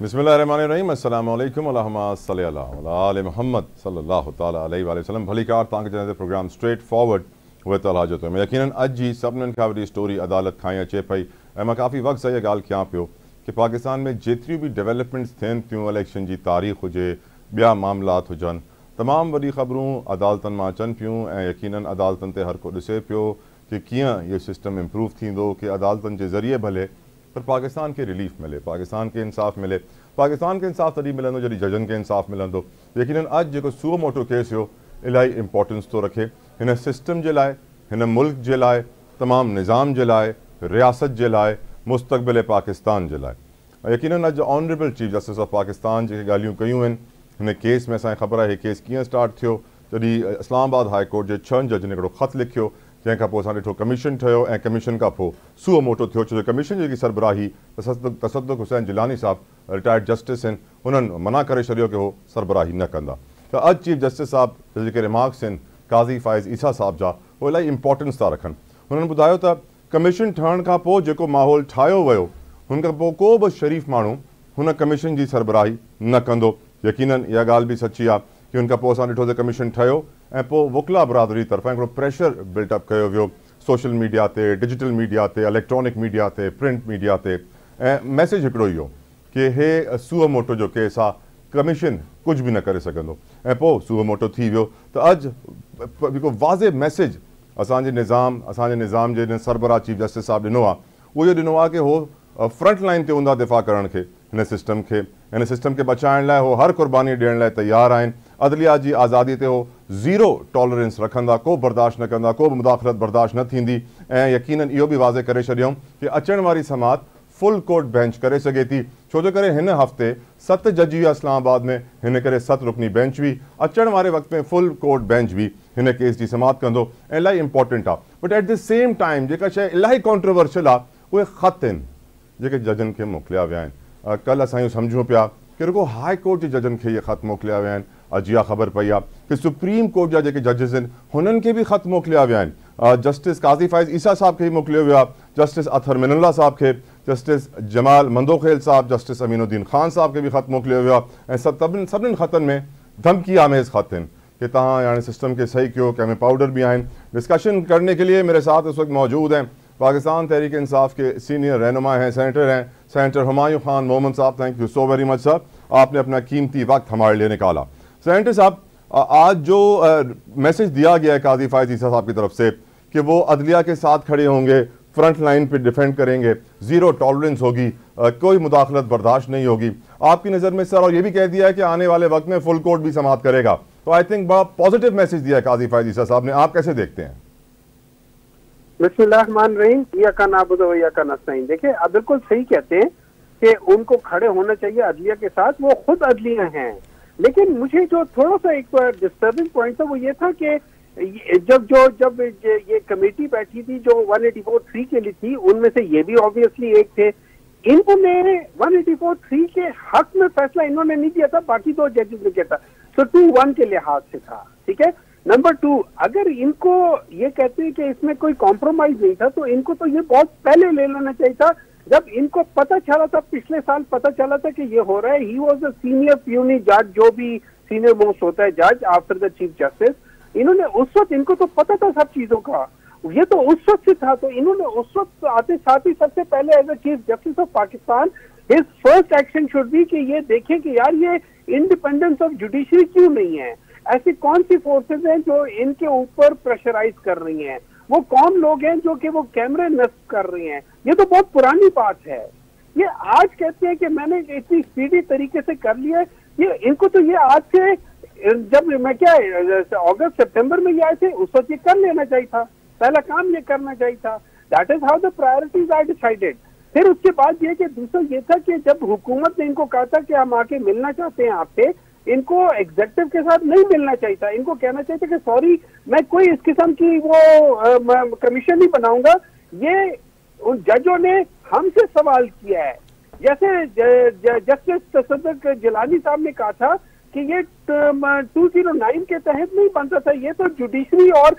बिस्मिल्लाहिर्रहमानिर्रहीम। अस्सलामु अलैकुम अल्लाहुम्मा सल्लि अला आले मुहम्मद सल्लल्लाहु तआला अलैहि वसल्लम। भली कार तव्हांखे चवंदे प्रोग्राम स्ट्रेट फॉरवर्ड उहे त हाज़िर में यकीनन अॼु जी सभिनीनि खां वॾी स्टोरी अदालत खां ई अचे पई ऐं मां काफ़ी वक़्त सां इहा ॻाल्हि कयां पियो कि पाकिस्तान में जेतिरियूं बि डेवलपमेंट्स थियनि थियूं, इलेक्शन जी तारीख़ हुजे, ॿिया मामलात हुजनि, तमामु वॾी ख़बरूं अदालतनि मां अचनि पियूं ऐं यकीनन अदालतनि ते हर को ॾिसे पियो कि कीअं इहो सिस्टम इम्प्रूव थींदो, कि अदालतनि जे ज़रिए भले पर पाकिस्तान खे रिलीफ मिले, पाकिस्तान खे इंसाफ़ मिले। पाकिस्तान खे इंसाफ़ तॾहिं मिलंदो जॾहिं जजनि खे इंसाफ़ मिलंदो। यकीनन अॼु जेको सुओ मोटो केस हुयो इलाही इंपॉर्टेंस थो रखे हिन सिस्टम जे लाइ, हिन मुल्क जे लाइ, तमामु निज़ाम जे लाइ, रियासत जे लाइ, मुस्तक़बिल पाकिस्तान जे लाइ। यकीनन अॼु honourable chief justice of Pakistan जेके ॻाल्हियूं कयूं आहिनि हिन केस में, असांखे ख़बर आहे हीउ केस कीअं स्टार्ट थियो जॾहिं इस्लामाबाद हाई कोर्ट जे 6 जजनि हिकिड़ो ख़तु लिखियो, जंहिंखां पोइ असां ॾिठो कमीशन ठहियो ऐं कमीशन खां पोइ सुओ मोटो थियो। छो जो कमीशन जेकी सरबराही तसद्दुक़ हुसैन जिलानी साहब रिटायर्ड जस्टिस आहिनि, उन्हनि मना करे छॾियो कि उहो सरबराही न कंदा। त अॼु चीफ जस्टिस साहब जा जेके रिमार्क्स आहिनि काज़ी फ़ाइज़ ईसा साहब जा, उहे इलाही इंपॉर्टेंस था रखनि। हुननि ॿुधायो त कमीशन ठहण खां पोइ जेको माहौल ठाहियो वियो हुन खां पोइ को बि शरीफ़ माण्हू हुन कमीशन जी सरबराही न कंदो। यकीनन इहा ॻाल्हि बि सची आहे कि हुन खां पोइ असां ॾिठो त कमीशन ठहियो ऐं पोइ वकिला बिरादरी तरफ़ां हिकिड़ो प्रेशर बिल्टअप कयो वियो सोशल मीडिया ते, डिजिटल मीडिया ते, इलेक्ट्रॉनिक मीडिया ते, प्रिंट मीडिया ते, ऐं मैसेज हिकिड़ो इहो कि हे सुओ मोटो जो केस आहे, कमीशन कुझु बि न करे सघंदो, ऐं पोइ सुओ मोटो थी वियो। त अॼु जेको वाज़े मैसेज असांजे निज़ाम जे सरबराह चीफ जस्टिस साहब ॾिनो आहे, उहो इहो ॾिनो आहे कि हो फ्रंट लाइन ते हूंदा दिफ़ा करण खे, हिन सिस्टम खे बचाइण लाइ हो हर क़ुर्बानी ॾियण लाइ तयारु आहिनि। अदलिया जी आज़ादी ते हो ज़ीरो टॉलरेंस रखंदा, को बर्दाश्त न कंदा, को बि मुदाख़लत बर्दाश्त न थींदी। ऐं यकीनन इहो बि वाज़े करे छॾियऊं कि अचण वारी समात फुल कोर्ट बेंच करे सघे थी। छो जो करे हिन हफ़्ते 7 जज हुआ इस्लामाबाद में, हिन करे 7 रुकनी बेंच हुई, अचण वारे वक़्त में फुल कोर्ट बेंच बि हिन केस जी समात कंदो ऐं इलाही इंपॉर्टेंट आहे। But at the same time जेका शइ इलाही कॉन्ट्रोवर्शियल आहे उहे ख़त आहिनि जेके जजनि खे मोकिलिया विया आहिनि। कल्ह असां इहो सम्झूं पिया कि रुगो हाई कोर्ट जे जजनि खे इहे ख़त मोकिलिया विया आहिनि। अॼु इहा ख़बर पई आहे कि सुप्रीम कोर्ट जा जेके जजिस आहिनि हुननि खे बि ख़त मोकिलिया विया आहिनि। जस्टिस काज़ी फ़ाइज़ ईसा साहब खे मोकिलियो वियो आहे, जस्टिस अथर मिनल्ला साहब खे, जस्टिस जमाल मंदोखेल साहब, जस्टिस अमीनुद्दीन ख़ान साहब खे बि ख़त मोकिलियो वियो आहे। ऐं सभिनीनि ख़तनि में धमकी आमेज़ ख़त आहिनि कि तव्हां यानी सिस्टम के सही कयो, कंहिंमें पाउडर भी आहिनि। डिस्कशन करने के लिए मेरे साथ इस वक्त मौजूद हैं पाकिस्तान तहरीक इंसाफ के सीनियर रहनुमा हैं, सेनेटर हुमायूं खान मोहम्मद साहब। Thank you so very much sir, आपने अपना कीमती वक्त हमारे लिए निकाला। सेनेटर साहब, आज जो मैसेज दिया गया है काज़ी फ़ाइज़ ईसा साहब की तरफ से कि वो अदलिया के साथ खड़े होंगे, फ्रंट लाइन पे डिफेंड करेंगे, ज़ीरो टॉलरेंस होगी, कोई मुदाखलत बर्दाश्त नहीं होगी, आपकी नज़र में सर, और ये भी कह दिया है कि आने वाले वक्त में फुल कोर्ट भी समाप्त करेगा, तो आई थिंक बड़ा पॉजिटिव मैसेज दिया है काज़ी फ़ाइज़ ईसा साहब ने, आप कैसे देखते हैं? बिस्मिल्लाहिर्रहमानिर्रहीम, इय्याका नअबुदु व इय्याका नस्तईन। देखिए, आप बिल्कुल सही कहते हैं कि उनको खड़े होना चाहिए अदलिया के साथ, वो खुद अदलिया हैं। लेकिन मुझे जो थोड़ा सा एक डिस्टर्बिंग पॉइंट था वो ये था कि जब ये कमेटी बैठी थी जो 184(3) के लिए थी, उनमें से ये भी ऑब्वियसली एक थे। इन्होंने 184(3) के हक में फैसला इन्होंने नहीं दिया था, बाकी 2 जजेस ने किया था। तो 2-1 के लिहाज से था, ठीक है। नंबर 2, अगर इनको ये कहते हैं कि इसमें कोई कॉम्प्रोमाइज नहीं था, तो इनको तो ये बहुत पहले ले लेना चाहिए था, जब इनको पता चला था, पिछले साल पता चला था कि ये हो रहा है। He was a senior puny जज, जो भी सीनियर मोस्ट होता है जज आफ्टर द चीफ जस्टिस। इन्होंने उस वक्त, इनको तो पता था सब चीजों का, ये तो उस वक्त से था, तो इन्होंने उस वक्त आते साथ ही सबसे पहले as a chief justice of Pakistan his first action should be कि ये देखें कि यार ये इंडिपेंडेंस ऑफ जुडिशरी क्यों नहीं है, ऐसी कौन सी फोर्सेज हैं जो इनके ऊपर प्रेशराइज कर रही हैं, वो कौन लोग हैं जो कि वो कैमरे नस्ब कर रही हैं। ये तो बहुत पुरानी बात है। ये आज कहते हैं कि मैंने इतनी स्पीडी तरीके से कर लिया है, ये इनको तो ये आज से, जब मैं क्या अगस्त सितंबर में ये आए थे उस वक्त ये कर लेना चाहिए था, पहला काम ये करना चाहिए था। That is how the priorities are decided. फिर उसके बाद ये कि दूसरा ये था कि जब हुकूमत ने इनको कहा था कि हम आके मिलना चाहते हैं आपसे, इनको एग्जेक्टिव के साथ नहीं मिलना चाहिए था, इनको कहना चाहिए था कि सॉरी, मैं कोई इस किस्म की वो कमीशन नहीं बनाऊंगा। ये उन जजों ने हमसे सवाल किया है, जैसे जस्टिस तसद्दुक़ जिलानी साहब ने कहा था कि ये 209 के तहत नहीं बनता था, ये तो जुडिशरी और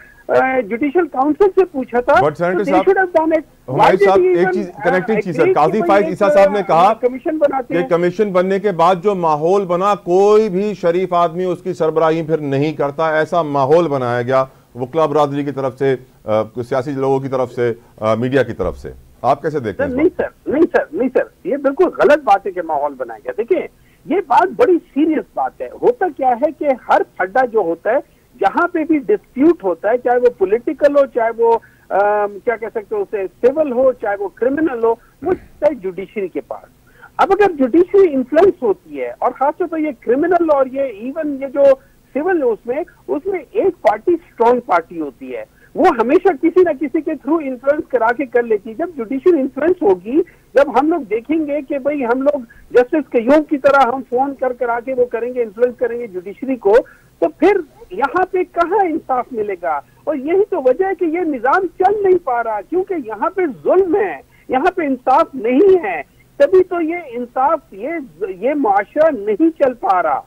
जुडिशियल काउंसिल से पूछा था। बट सेनेटर साहब, हुमायूं साहब, एक चीज कनेक्टिंग चीज सर, काजी फाइज ईसा साहब ने कहा कमीशन बनाते हैं। कमीशन बनने के बाद जो माहौल बना, कोई भी शरीफ आदमी उसकी सरबराही फिर नहीं करता, ऐसा माहौल बनाया गया वकला बरादरी की तरफ से, सियासी लोगों की तरफ से, मीडिया की तरफ से। आप कैसे देखते हैं? नहीं सर, ये बिल्कुल गलत बात है कि माहौल बनाया गया। देखिए, ये बात बड़ी सीरियस बात है। होता क्या है कि हर खड्डा जो होता है, जहां पे भी डिस्प्यूट होता है, चाहे वो पॉलिटिकल हो, चाहे वो क्या कह सकते हो उसे सिविल हो, चाहे वो क्रिमिनल हो, वो चाहे जुडिशरी के पास। अब अगर जुडिशरी इन्फ्लुएंस होती है, और खासतौर पर ये क्रिमिनल और ये इवन ये जो सिविल उसमें एक पार्टी स्ट्रॉन्ग पार्टी होती है, वो हमेशा किसी ना किसी के थ्रू इन्फ्लुएंस करा के कर लेती है। जब जुडिशियल इन्फ्लुएंस होगी, जब हम लोग देखेंगे कि भाई हम लोग जस्टिस कयूम की तरह हम फोन कर आके वो करेंगे, इन्फ्लुएंस करेंगे जुडिशरी को, तो फिर यहाँ पे कहाँ इंसाफ मिलेगा? और यही तो वजह है कि ये निजाम चल नहीं पा रहा, क्योंकि यहाँ पे जुल्म है, यहाँ पे इंसाफ नहीं है, तभी तो ये इंसाफ ये मुआशरा नहीं चल पा रहा।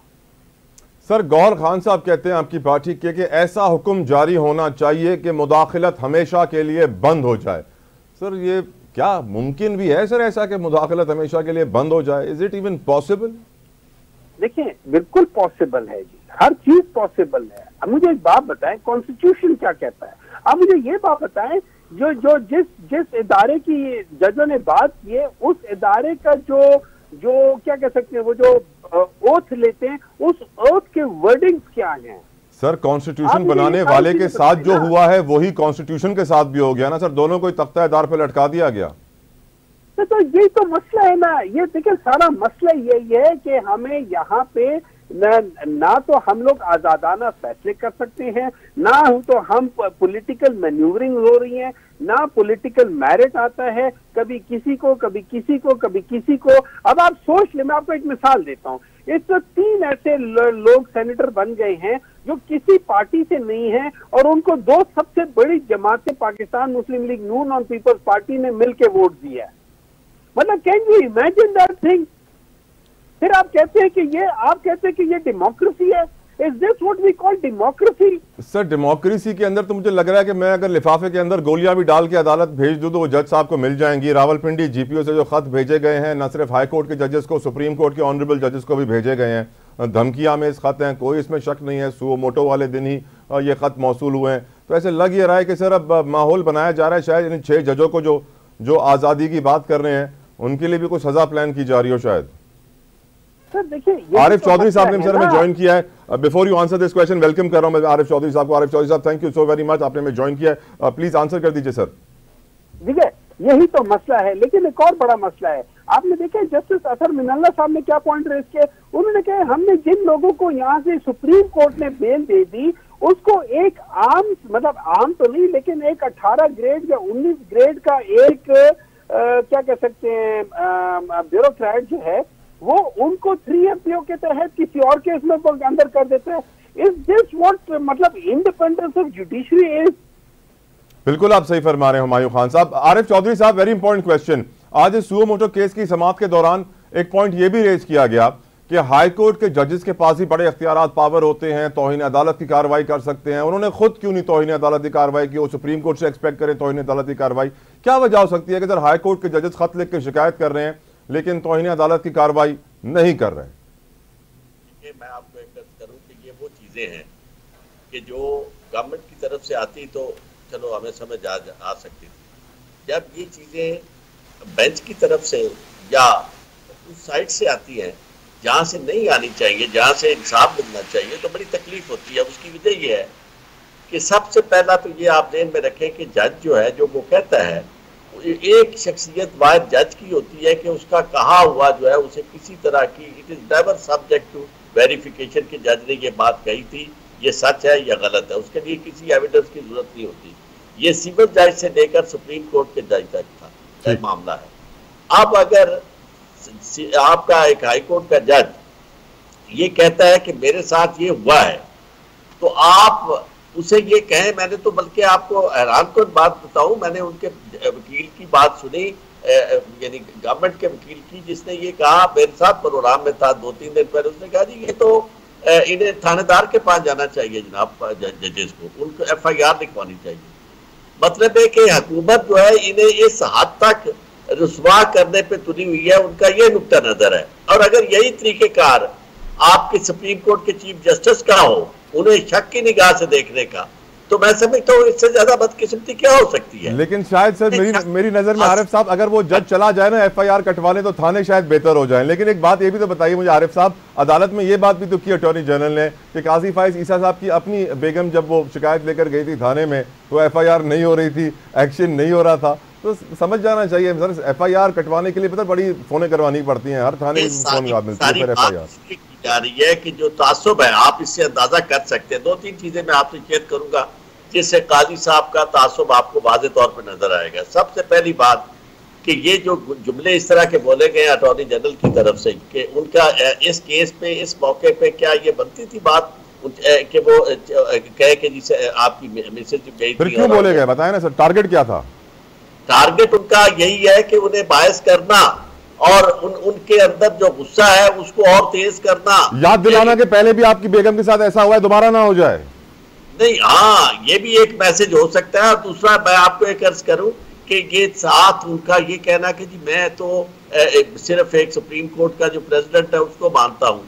सर, गौहर खान साहब कहते हैं आपकी पार्टी के कि ऐसा हुक्म जारी होना चाहिए कि मुदाखलत हमेशा के लिए बंद हो जाए। सर, ये क्या मुमकिन भी है सर ऐसा कि मुदाखलत हमेशा के लिए बंद हो जाए? Is it even possible? देखिए, बिल्कुल पॉसिबल है जी, हर चीज पॉसिबल है। अब मुझे एक बात बताएं, कॉन्स्टिट्यूशन क्या कहता है? अब मुझे ये बात बताएं, जो जिस इदारे की जजों ने बात की है, उस इदारे का जो क्या कह सकते हैं, वो जो ओथ लेते हैं, उस ओथ के वर्डिंग्स क्या हैं? सर, कॉन्स्टिट्यूशन बनाने वाले के साथ जो हुआ है वही कॉन्स्टिट्यूशन के साथ भी हो गया ना सर, दोनों को तख्ता-ए-दार पे लटका दिया गया। तो यही तो मसला है ना। ये देखिए, सारा मसला यही है कि हमें यहाँ पे ना तो हम लोग आजादाना फैसले कर सकते हैं, ना तो हम पॉलिटिकल मैन्यूवरिंग हो रही है, ना पॉलिटिकल मेरिट आता है, कभी किसी को कभी किसी को कभी किसी को। अब आप सोच ले, मैं आपको एक मिसाल देता हूँ। इस तो 3 ऐसे लोग सेनेटर बन गए हैं जो किसी पार्टी से नहीं है, और उनको 2 सबसे बड़ी जमातें, पाकिस्तान मुस्लिम लीग नून और पीपल्स पार्टी ने मिलकर वोट दिया है। मतलब can you imagine that thing? फिर आप कहते हैं कि ये डेमोक्रेसी है। Is this what we call democracy? Sir, democracy के अंदर तो मुझे लग रहा है कि मैं अगर लिफाफे के अंदर गोलियां भी डाल के अदालत भेज दूं तो वो जज साहब को मिल जाएंगी। रावलपिंडी जीपीओ से जो खत भेजे गए हैं, न सिर्फ हाई कोर्ट के जजेस को, सुप्रीम कोर्ट के ऑनरेबल जजेस को भी भेजे गए हैं, धमकियां में इस खत हैं, कोई इसमें शक नहीं है। सुओ मोटो वाले दिन ही ये खत मौसूल हुए हैं। तो ऐसे लग ये रहा है कि सर अब माहौल बनाया जा रहा है, शायद इन 6 जजों को जो आज़ादी की बात कर रहे हैं उनके लिए भी कोई सजा प्लान की जा रही हो शायद। देखिए, आरिफ चौधरी साहब ने सर हमें ज्वाइन किया है। Before you answer this question, welcome कर रहा हूं मैं आरिफ चौधरी साहब को। आरिफ चौधरी साहब, thank you so very much, आपने हमें ज्वाइन किया है। प्लीज आंसर कर दीजिए सर। देखिए, यही तो मसला है, लेकिन एक और बड़ा मसला है। आपने देखा जस्टिस अतर मिनल्ला साहब ने क्या पॉइंट रेज किया? उन्होंने कहा हमने जिन लोगों को यहाँ से सुप्रीम कोर्ट ने बेल दे दी, उसको एक आम, मतलब आम तो नहीं, लेकिन एक 18 ग्रेड या 19 ग्रेड का एक क्या कह सकते हैं ब्यूरोक्रेट जो है, वो उनको 3MPO के तहत किसी और केस में अंदर कर देते हैं। इज दिस व्हाट मतलब इंडिपेंडेंस ऑफ जुडिशरी इज? बिल्कुल आप सही फरमा रहे हैं हुमायूं खान साहब। आरिफ चौधरी साहब, वेरी इंपॉर्टेंट क्वेश्चन। आज इस सुओ मोटो केस की समाअत के दौरान एक पॉइंट ये भी रेज किया गया कि हाई कोर्ट के जजेस के पास ही बड़े अख्तियारात पावर होते हैं, तौहीन अदालत की कार्रवाई कर सकते हैं। उन्होंने खुद क्यों नहीं तौहीन अदालत की कार्रवाई की? वो सुप्रीम कोर्ट से एक्सपेक्ट करें तौहीन अदालत की कार्रवाई। क्या वजह हो सकती है कि सर हाई कोर्ट के जजेस खत लिख के शिकायत कर रहे हैं लेकिन तौहीन अदालत की कार्रवाई नहीं कर रहे? मैं आपको एक करूं कि ये वो चीजें हैं कि जो गवर्नमेंट की तरफ से आती तो चलो हमें समझ आ सकती थी। जब ये चीजें बेंच की तरफ से या उस साइड से आती हैं जहाँ से नहीं आनी चाहिए, जहाँ से इंसाफ मिलना चाहिए, तो बड़ी तकलीफ होती है। उसकी वजह ये है कि सबसे पहला तो ये आप ध्यान में रखें कि जज जो है, जो वो कहता है, एक शख्सियत वाहिद जज की होती है कि उसका कहा हुआ जो है उसे किसी तरह की, it is never subject to verification कि जज ने ये बात कही थी, ये सच है या गलत है, उसके लिए किसी एविडेंस की जरूरत नहीं होती। ये सिविल जज से लेकर सुप्रीम कोर्ट के जज तक का मामला है। अब अगर आपका एक हाई कोर्ट का जज ये कहता है कि मेरे साथ ये हुआ है, तो आप उसे ये कहें, मैंने तो बल्कि आपको हैरान कौन बात बताऊं, मैंने उनके वकील की बात सुनी, यानी गवर्नमेंट के वकील की, जिसने ये कहा मेरे साथ प्रोग्राम में था 2-3 दिन पहले, उसने कहा जी ये तो इन्हें थानेदार के पास जाना चाहिए जनाब, जजेस को, उनको FIR लिखवानी चाहिए। मतलब है कि हुकूमत जो है इन्हें इस हद तक रुसवा करने पे तुली हुई है, उनका ये नुक्ता नजर है। और अगर यही तरीकेकार आपके सुप्रीम कोर्ट के चीफ जस्टिस का हो, उन्हें शक की निगाह से देखने का, तो मैं समझता हूँ इससे ज्यादा बदकिस्मती क्या हो सकती है। लेकिन शायद सर मेरी नजर में आरिफ साहब, अगर वो जज चला जाए ना FIR कटवाने, तो थाने शायद बेहतर हो जाए। लेकिन एक बात ये भी तो बताइए मुझे आरिफ साहब, अदालत में ये बात भी तो की अटॉर्नी जनरल ने कि काजी फाइज ईसा साहब की अपनी बेगम जब वो शिकायत लेकर गई थी थाने में, तो FIR नहीं हो रही थी, एक्शन नहीं हो रहा था। तो समझ जाना चाहिए सर, FIR कटवाने के लिए पता बड़ी फोनें करवानी पड़ती हैं, हर थाने में फोन मिलती है फिर FIR जा रही है कि जो तासुब है आप इससे अंदाजा कर सकते हैं। 2-3 चीजें मैं आपसे शेयर करूंगा जिससे काजी साहब का तासुब आपको वाज़े तौर पर नजर आएगा। सबसे पहली बात कि ये जो जुमले इस तरह के बोले गए अटॉर्नी जनरल की तरफ से कि उनका इस केस पे, इस मौके पे क्या ये बनती थी बात कि वो कहे कि जिसे आपकी मैसेज गई थी, क्यों बोले गए बताएं ना सर, टारगेट क्या था? टारगेट उनका यही है कि उन्हें बायस करना और उनके अंदर जो गुस्सा है उसको और तेज करना, याद दिलाना कि पहले भी आपकी बेगम के साथ ऐसा हुआ है, दोबारा ना हो जाए। नहीं, हाँ, ये भी एक मैसेज हो सकता है। और दूसरा मैं आपको एक अर्ज करूं कि ये साथ उनका ये कहना कि जी मैं तो सिर्फ एक सुप्रीम कोर्ट का जो प्रेसिडेंट है उसको मानता हूं,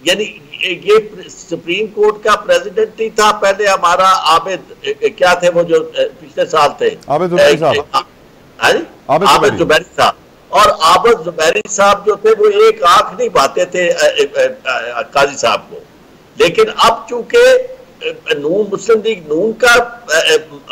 यानी ये सुप्रीम कोर्ट का प्रेसिडेंट ही था पहले हमारा आबिद, क्या थे वो जो पिछले साल थे, आबिद जुबैरी साहब। और आबिद जुबैरी साहब जो थे वो एक आंख नहीं पाते थे काजी साहब को। लेकिन अब चूंकि नून मुस्लिम लीग नून का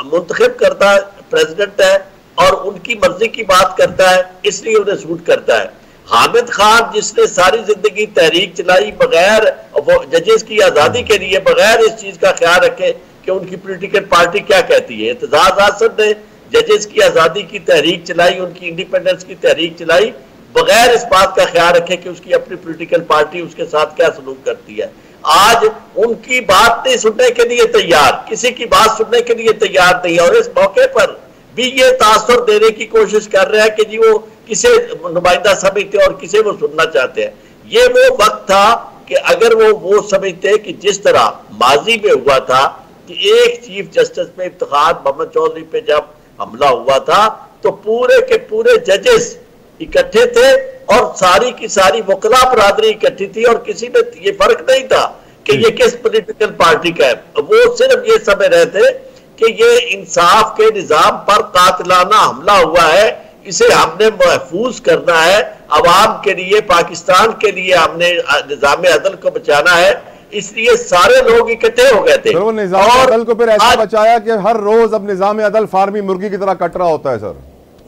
मुंतखब करता प्रेसिडेंट है और उनकी मर्जी की बात करता है, इसलिए उन्हें सूट करता है। हामिद खान जिसने सारी जिंदगी तहरीक चलाई बगैर वो जजेस की आजादी के लिए, बगैर इस चीज का ख्याल रखे कि उनकी पॉलिटिकल पार्टी क्या कहती है। एतजाज आसद ने जजेस की आजादी की तहरीक चलाई, उनकी इंडिपेंडेंस की तहरीक चलाई बगैर इस बात का ख्याल रखे कि उसकी अपनी पॉलिटिकल पार्टी उसके साथ क्या सलूक करती है। आज उनकी बात नहीं सुनने के लिए तैयार, किसी की बात सुनने के लिए तैयार नहीं, और इस मौके पर भी ये तासुर देने की कोशिश कर रहे हैं कि जी वो किसे नुमाइंदा समझते और किसे वो सुनना चाहते हैं। ये वो वक्त था कि अगर वो समझते कि जिस तरह माजी में हुआ था कि एक चीफ जस्टिस में इफ्तिखार मोहम्मद चौधरी पे जब हमला हुआ था तो पूरे के पूरे जजेस इकट्ठे थे और सारी की सारी वकला बरादरी इकट्ठी थी और किसी में ये फर्क नहीं था कि ये किस पॉलिटिकल पार्टी का है। वो सिर्फ ये समझ रहे थे कि ये इंसाफ के निजाम पर कातिलाना हमला हुआ है, इसे हमने महफूज करना है, अवाम के लिए, पाकिस्तान के लिए हमने निजाम अदल को बचाना है, इसलिए सारे लोग इकट्ठे हो गए थे। वो निजाम अदल को फिर ऐसा बचाया कि हर रोज अब निजाम अदल फार्मी मुर्गी की तरह कट रहा होता है सर।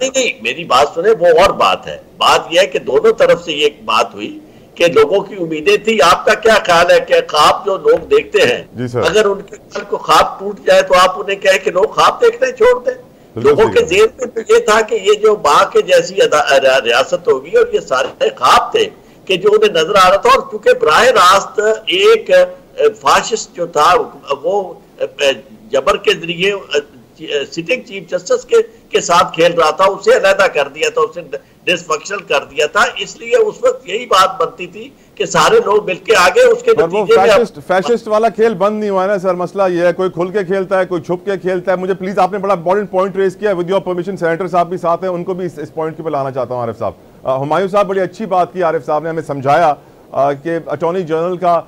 नहीं, मेरी बात सुने, वो और बात है। बात यह है कि दोनों तरफ से ये बात हुई कि लोगों की उम्मीदें थी। आपका क्या ख्याल है कि ख्वाब जो लोग देखते हैं, अगर उनके कल को ख्वाब टूट जाए तो आप उन्हें कहे कि लोग ख्वाब देखने छोड़ दें? लोगों के जेल में तो ये था कि ये जो माँ के जैसी रियासत होगी, और ये सारे ख्वाब थे कि जो उन्हें नजर आ रहा था। और चूंकि बराह रास्त एक फाशिस्ट जो था वो जबर के जरिए सिटिंग चीफ जस्टिस के साथ खेल रहा था, उसे अलहदा कर दिया था, उसे डिसफंक्शनल कर दिया था। इसलिए उस वक्त यही बात बनती थी कि सारे लोग मिलके आगे उसके नतीजे में फैशिस्ट वाला खेल बंद नहीं हुआ है ना सर। मसला ये है, कोई खुल के खेलता है, कोई छुप के खेलता है। मुझे प्लीज, आपने बड़ा इंपॉर्टेंट पॉइंट रेज किया, विद योर परमिशन सेनेटर साहब भी साथ हैं, उनको भी इस पॉइंट पे लाना चाहता हूँ। आरिफ साहब, हुमायूं साहब, बड़ी अच्छी बात की आरिफ साहब ने, हमें समझाया कि अटॉर्नी जनरल का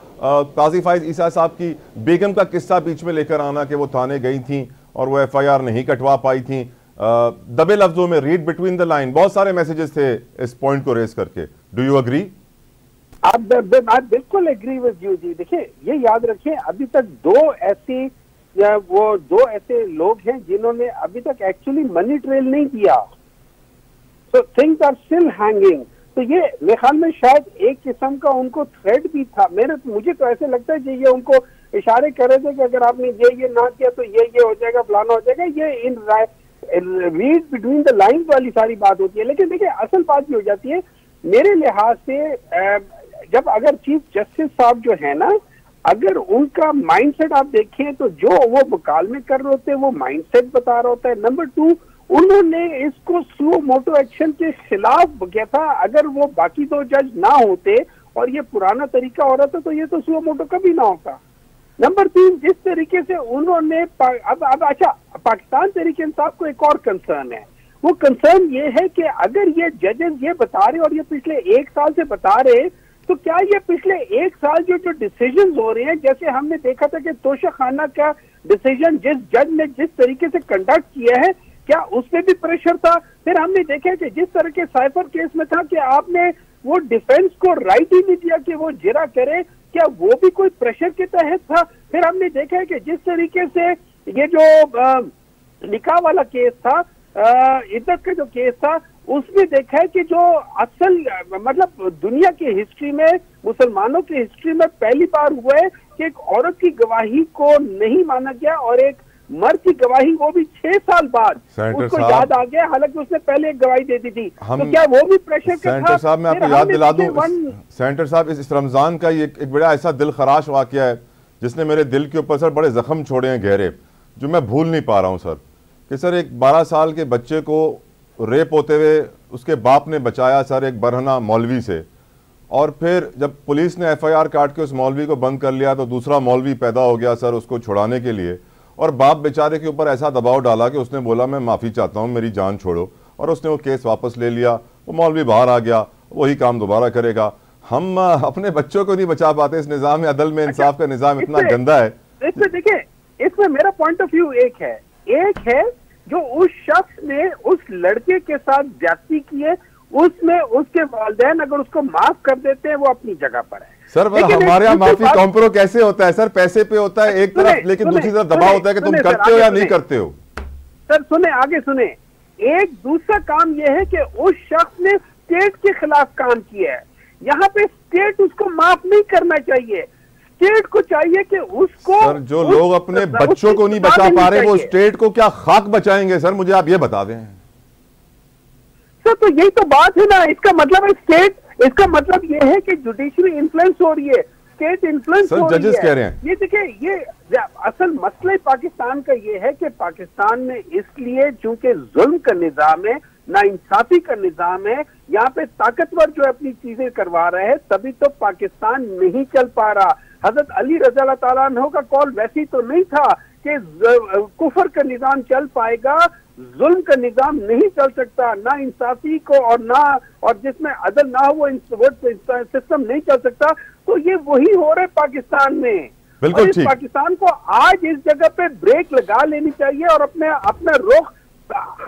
काजी फाइज ईसा साहब की बेगम का किस्सा बीच में लेकर आना कि वो थाने गई थी और वो FIR नहीं कटवा पाई थी। दबे लफ्जों में, रीड बिटवीन द लाइन, बहुत सारे मैसेजेस थे इस पॉइंट को रेस करके। Do you agree? आप बिल्कुल एग्री विद यू जी। देखिए, ये याद रखें, अभी तक दो ऐसे लोग हैं जिन्होंने अभी तक एक्चुअली मनी ट्रेल नहीं किया। So things are still hanging. तो ये मेरे ख्याल में शायद एक किस्म का उनको थ्रेड भी था। मुझे तो ऐसे लगता है कि ये उनको इशारे कर रहे थे कि अगर आपने ये ना किया तो ये हो जाएगा, फलाना हो जाएगा। ये इन रीड बिटवीन द लाइंस वाली सारी बात होती है। लेकिन देखिए, असल बात ये हो जाती है मेरे लिहाज से, जब अगर चीफ जस्टिस साहब जो है ना, अगर उनका माइंडसेट आप देखें तो जो वो मुकालमे कर रहे होते हैं वो माइंडसेट बता रहा होता है। नंबर 2, उन्होंने इसको स्लो मोटो एक्शन के खिलाफ किया था। अगर वो बाकी दो जज ना होते और ये पुराना तरीका हो रहा था तो ये तो सुओ मोटो कभी ना होता। नंबर 3, जिस तरीके से उन्होंने अब अच्छा, पाकिस्तान तहरीक इंसाफ को एक और कंसर्न है। वो कंसर्न ये है कि अगर ये जजेस ये बता रहे और ये पिछले 1 साल से बता रहे, तो क्या ये पिछले 1 साल जो डिसीजन हो रहे हैं, जैसे हमने देखा था कि तोशाखाना का डिसीजन जिस जज ने जिस तरीके से कंडक्ट किया है, क्या उसमें भी प्रेशर था? फिर हमने देखा कि जिस तरह के साइफर केस में था कि आपने वो डिफेंस को राइट ही नहीं दिया कि वो जिरा करे, क्या वो भी कोई प्रेशर के तहत था? फिर हमने देखा है कि जिस तरीके से ये जो निकाह वाला केस था, इद्दत का जो केस था, उसमें देखा है कि जो असल मतलब दुनिया की हिस्ट्री में, मुसलमानों की हिस्ट्री में पहली बार हुआ है कि एक औरत की गवाही को नहीं माना गया और एक मर्द की गवाही, वो भी 6 साल बाद उसको याद आ गया, हालांकि उसने पहले एक गवाही दे दी थी। तो क्या वो भी प्रेशर का था? सेनेटर साहब, मैं आपको याद दिला दूं, सेनेटर साहब, इस रमजान का ये एक बड़ा ऐसा दिल खराश वाकया है जिसने मेरे दिल के ऊपर सर बड़े जख्म छोड़े हैं गहरे, जो मैं भूल नहीं पा रहा हूं सर। कि सर एक 12 साल के बच्चे को रेप होते हुए उसके बाप ने बचाया सर, एक बरहना मौलवी से, और फिर जब पुलिस ने FIR काट के उस मौलवी को बंद कर लिया तो दूसरा मौलवी पैदा हो गया सर उसको छुड़ाने के लिए, और बाप बेचारे के ऊपर ऐसा दबाव डाला कि उसने बोला मैं माफ़ी चाहता हूँ, मेरी जान छोड़ो, और उसने वो केस वापस ले लिया, वो मौलवी बाहर आ गया, वही काम दोबारा करेगा। हम अपने बच्चों को नहीं बचा पाते। इस निज़ाम अदल में इंसाफ का निज़ाम इतना गंदा है। इसमें देखिए, इसमें मेरा पॉइंट ऑफ व्यू एक है जो उस शख्स ने उस लड़के के साथ ज्यादती की है, उसमें उसके वालिदैन अगर उसको माफ कर देते हैं वो अपनी जगह पर है सर। हमारे यहाँ माफी कॉम्प्रो कैसे होता है सर? पैसे पे होता है एक तरफ, लेकिन दूसरी तरफ दबाव होता है कि तुम करते हो या नहीं करते हो। सर सुने, आगे सुने। एक दूसरा काम यह है कि उस शख्स ने स्टेट के खिलाफ काम किया है, यहाँ पे स्टेट उसको माफ नहीं करना चाहिए। स्टेट को चाहिए कि उसको, सर जो लोग अपने बच्चों को नहीं बचा पा रहे वो स्टेट को क्या खाक बचाएंगे? सर मुझे आप ये बता दें। सर तो यही तो बात है ना, इसका मतलब है स्टेट, इसका मतलब ये है कि जुडिशरी इन्फ्लुएंस हो रही है, स्टेट इन्फ्लुएंस हो रही है। जजेस कह रहे हैं ये देखिए, ये असल मसला पाकिस्तान का ये है कि पाकिस्तान में इसलिए चूंकि जुल्म का निजाम है, नाइंसाफी का निजाम है, यहाँ पे ताकतवर जो अपनी चीजें करवा रहे हैं, तभी तो पाकिस्तान नहीं चल पा रहा। हजरत अली रज़ी अल्लाह ताला अन्हु का कॉल वैसी तो नहीं था कि कुफर का निजाम चल पाएगा, जुल्म का निजाम नहीं चल सकता, ना इंसाफी को और जिसमें अदल ना हो वो सिस्टम नहीं चल सकता। तो ये वही हो रहा है पाकिस्तान में। बिल्कुल इस पाकिस्तान को आज इस जगह पे ब्रेक लगा लेनी चाहिए और अपना रुख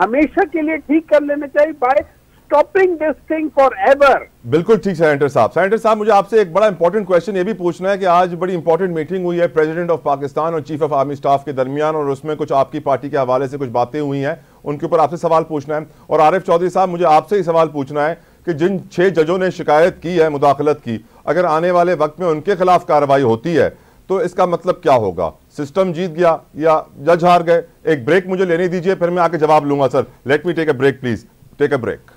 हमेशा के लिए ठीक कर लेना चाहिए by stopping this thing forever. बिल्कुल ठीक सेनेटर साहब। सेनेटर साहब मुझे आपसे एक बड़ा इंपॉर्टेंट क्वेश्चन ये भी पूछना है कि आज बड़ी इंपॉर्टेंट मीटिंग हुई है प्रेसिडेंट ऑफ पाकिस्तान और चीफ ऑफ आर्मी स्टाफ के दरमियान, और उसमें कुछ आपकी पार्टी के हवाले से कुछ बातें हुई हैं, उनके ऊपर आपसे सवाल पूछना है। और आरिफ चौधरी साहब मुझे आपसे ही सवाल पूछना है कि जिन 6 जजों ने शिकायत की है मुदाखलत की, अगर आने वाले वक्त में उनके खिलाफ कार्रवाई होती है तो इसका मतलब क्या होगा? सिस्टम जीत गया या जज हार गए? एक ब्रेक मुझे लेने दीजिए, फिर मैं आके जवाब लूंगा। Sir let me take a break please, take a break.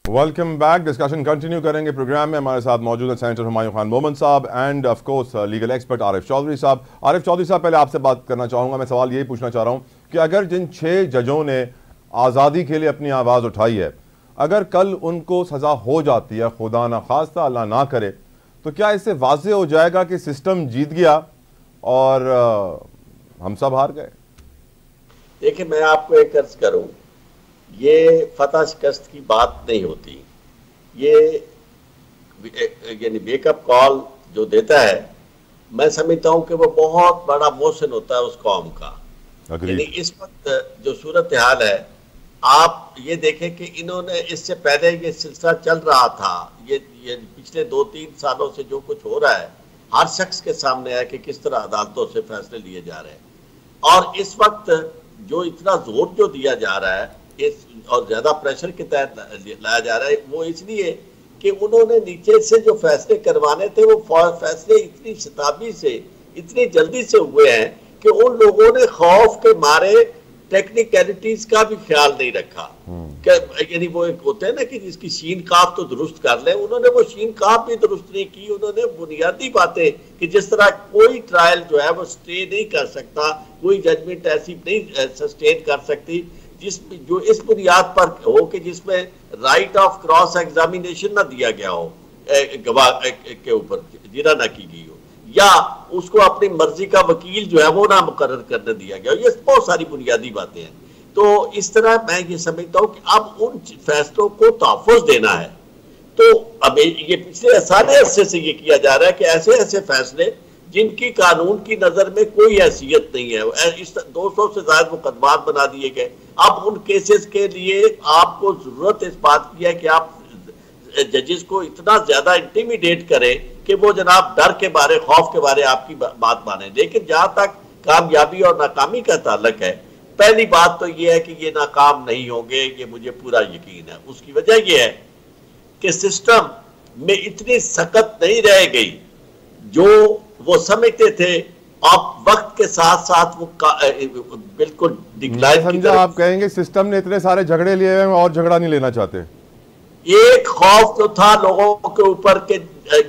Welcome back. Discussion continue करेंगे प्रोग्राम में। हमारे साथ मौजूद है senator Humayun Khan Moman sahab and of course legal expert Arif Chaudhary sahab. Arif Chaudhary साहब, पहले आपसे बात करना चाहूँगा। मैं सवाल यही पूछना चाह रहा हूँ कि अगर जिन 6 जजों ने आज़ादी के लिए अपनी आवाज़ उठाई है, अगर कल उनको सज़ा हो जाती है, खुदा ना खास्ता अल्लाह ना करे, तो क्या इससे वाज़े हो जाएगा कि सिस्टम जीत गया और हम सब हार गए? देखिए, मैं आपको एक अर्ज करूँ, ये फतह शिकस्त की बात नहीं होती। ये यानी वेकअप कॉल जो देता है, मैं समझता हूँ कि वो बहुत बड़ा मोशन होता है उस कौम का। यानी इस वक्त जो सूरत हाल है, आप ये देखें कि इन्होंने इससे पहले ये सिलसिला चल रहा था, ये पिछले 2-3 सालों से जो कुछ हो रहा है, हर शख्स के सामने है कि किस तरह अदालतों से फैसले लिए जा रहे हैं। और इस वक्त जो इतना जोर जो दिया जा रहा है और ज्यादा प्रेशर के तहत लाया जा रहा है, वो इसलिए कि उन्होंने नीचे से जो फैसले करवाने थे वो फैसले इतनी शताब्दी से, इतनी जल्दी से हुए हैं कि उन लोगों ने खौफ के मारे टेक्निकलिटीज का भी ख्याल नहीं रखा। यानी वो एक होता है ना कि जिसकी शीन काफ तो दुरुस्त कर ले, उन्होंने वो शीन काफ भी दुरुस्त नहीं की। उन्होंने बुनियादी बातें कि जिस तरह कोई ट्रायल जो है वो स्टे नहीं कर सकता, कोई जजमेंट ऐसी नहीं सस्टेन कर सकती जो इस बुनियाद पर हो कि जिसमें राइट ऑफ क्रॉस एग्जामिनेशन ना दिया गया हो, गवाह के ऊपर जिरा ना की गई हो, या उसको अपनी मर्जी का वकील जो है वो ना मुकर्रर करने दिया गया। ये बहुत सारी बुनियादी बातें हैं। तो इस तरह मैं ये समझता हूँ कि अब उन फैसलों को तहफ़्फ़ुज़ देना है। तो अब ये पिछले सारे अरसे से ये किया जा रहा है कि ऐसे ऐसे फैसले जिनकी कानून की नजर में कोई हैसियत नहीं है, इस 200 से ज्यादा मुकदमात बना दिए गए। अब उन केसेस के लिए आपको जरूरत इस बात की है कि आप जजेस को इतना ज्यादा इंटिमिडेट करें कि वो जनाब डर के बारे, खौफ के बारे आपकी बात माने। लेकिन जहां तक कामयाबी और नाकामी का ताल्लुक है, पहली बात तो ये है कि ये नाकाम नहीं होंगे, ये मुझे पूरा यकीन है। उसकी वजह ये है कि सिस्टम में इतनी सख्त नहीं रह गई जो वो समझते थे। आप वक्त के साथ साथ वो बिल्कुल डिक्लाइन समझा। आप कहेंगे सिस्टम ने इतने सारे झगड़े लिए हैं और झगड़ा नहीं लेना चाहते। एक खौफ जो था लोगों के ऊपर के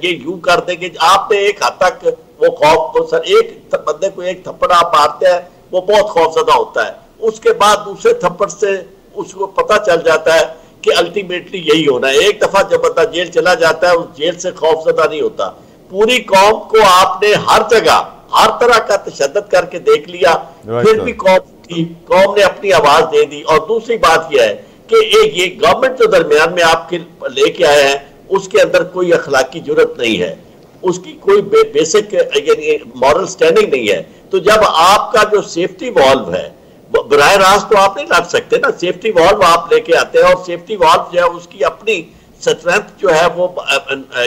ये यूं कर देंगे, आपने एक हद तक वो खौफ को सर, एक बंदे को एक थप्पड़ आप मारते हैं वो बहुत खौफजदा होता है, उसके बाद दूसरे थप्पड़ से उसको पता चल जाता है कि अल्टीमेटली यही होना है। एक दफा जब बंदा जेल चला जाता है उस जेल से खौफजदा नहीं होता। पूरी कौम को आपने हर जगह हर तरह का तशद्दुद करके देख लिया, फिर भी कौम ने अपनी आवाज दे दी। और दूसरी बात यह है कि एक ये गवर्नमेंट जो दरमियान में आपके लेके आए हैं उसके अंदर कोई अखलाकी जुर्रत नहीं है, उसकी कोई बेसिक यानी मॉरल स्टैंडिंग नहीं है। तो जब आपका जो सेफ्टी वॉल्व है बराह रास्त तो आप नहीं लग सकते ना, सेफ्टी वॉल्व आप लेके आते हैं और सेफ्टी वॉल्व जो है उसकी अपनी स्ट्रेंथ जो है वो